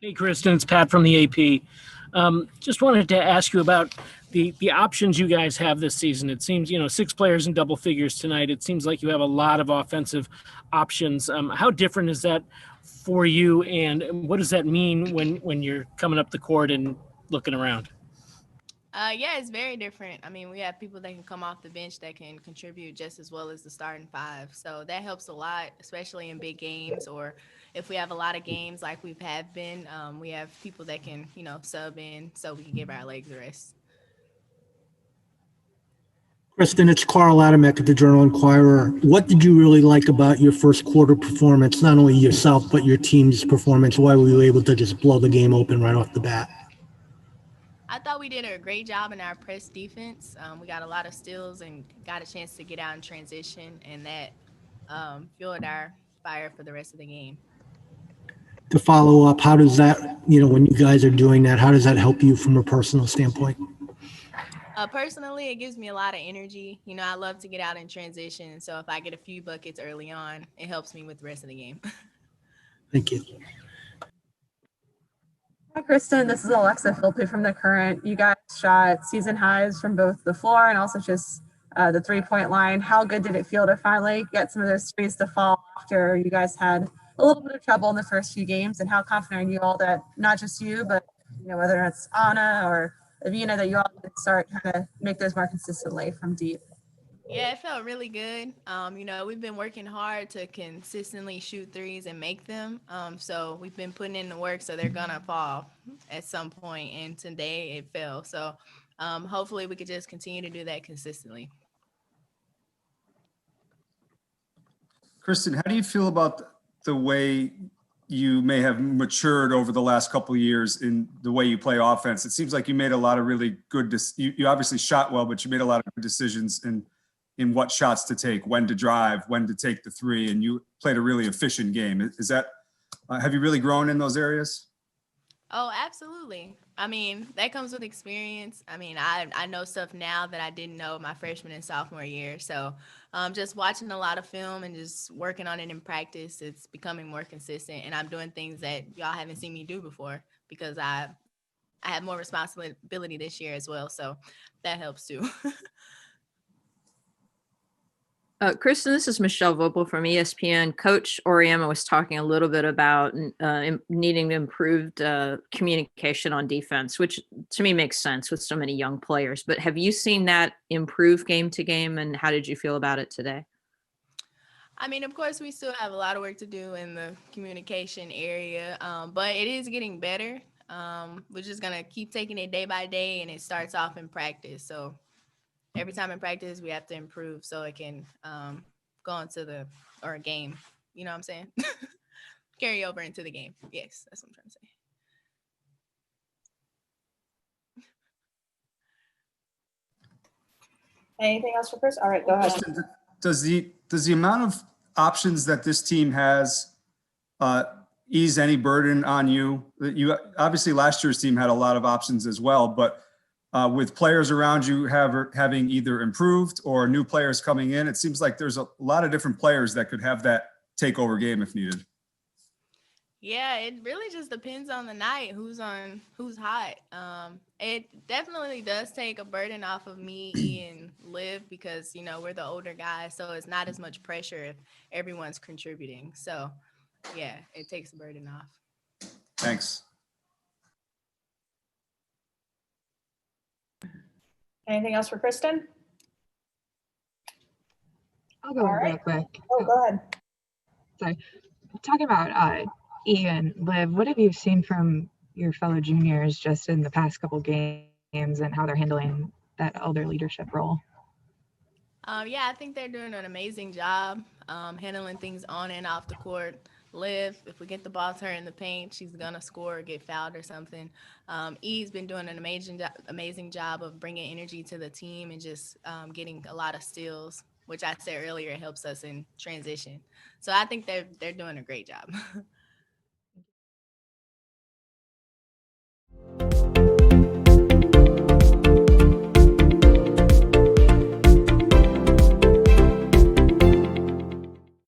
Hey, Christyn, it's Pat from the AP. Just wanted to ask you about the options you guys have this season. It seems, six players in double figures tonight. It seems like you have a lot of offensive options. How different is that for you, and what does that mean when you're coming up the court and looking around? Yeah, it's very different. I mean, we have people that can come off the bench that can contribute just as well as the starting five. So that helps a lot, especially in big games or if we have a lot of games like we've had been. We have people that can, sub in so we can give our legs a rest. Kristen, it's Carl Adamek at the Journal Inquirer. What did you really like about your first quarter performance, not only yourself, but your team's performance? Why were you able to just blow the game open right off the bat? I thought we did a great job in our press defense. We got a lot of steals and got a chance to get out in transition, and that fueled our fire for the rest of the game. To follow up, how does that, when you guys are doing that, how does that help you from a personal standpoint? Personally, it gives me a lot of energy. I love to get out in transition. So if I get a few buckets early on, it helps me with the rest of the game. Thank you. Hi, Kristen. This is Alexa Philpott from The Current. You guys shot season highs from both the floor and also just the three-point line. How good did it feel to finally get some of those threes to fall after you guys had a little bit of trouble in the first few games? And how confident are you all that not just you, but whether it's Anna or Avina, that you all can start trying to make those more consistently from deep? Yeah, it felt really good. We've been working hard to consistently shoot threes and make them. So we've been putting in the work, so they're gonna fall at some point. And today it fell. So hopefully we could just continue to do that consistently. Christyn, how do you feel about the way you may have matured over the last couple of years in the way you play offense? It seems like you made a lot of really good, you obviously shot well, but you made a lot of good decisions in what shots to take, when to drive, when to take the three, and you played a really efficient game. Is that, have you really grown in those areas? Oh, absolutely. I mean, that comes with experience. I mean, I know stuff now that I didn't know my freshman and sophomore year. So just watching a lot of film and just working on it in practice, it's becoming more consistent. And I'm doing things that y'all haven't seen me do before because I have more responsibility this year as well. So that helps too. Kristen, this is Michelle Vopel from ESPN. Coach Oriema was talking a little bit about needing improved communication on defense, which to me makes sense with so many young players. But have you seen that improve game to game, and how did you feel about it today? I mean, of course, we still have a lot of work to do in the communication area, but it is getting better. We're just going to keep taking it day by day, and it starts off in practice. So every time in practice, we have to improve so it can go into a game. You know what I'm saying? Carry over into the game. Yes, that's what I'm trying to say. Anything else for Chris? All right, go ahead. Does the amount of options that this team has ease any burden on you? You obviously last year's team had a lot of options as well, but with players around you having either improved or new players coming in, it seems like there's a lot of different players that could have that takeover game if needed. Yeah, it really just depends on the night, who's hot. It definitely does take a burden off of me and Liv because, we're the older guys, so it's not as much pressure if everyone's contributing. So, yeah, it takes a burden off. Thanks. Anything else for Kristen? I'll go real quick. Oh, go ahead. Sorry. Talking about Ian, Liv, what have you seen from your fellow juniors just in the past couple games and how they're handling that elder leadership role? Yeah, I think they're doing an amazing job handling things on and off the court. Liv, if we get the ball to her in the paint, she's gonna score or get fouled or something. E's been doing an amazing job of bringing energy to the team and just getting a lot of steals, which I said earlier helps us in transition. So I think they're doing a great job.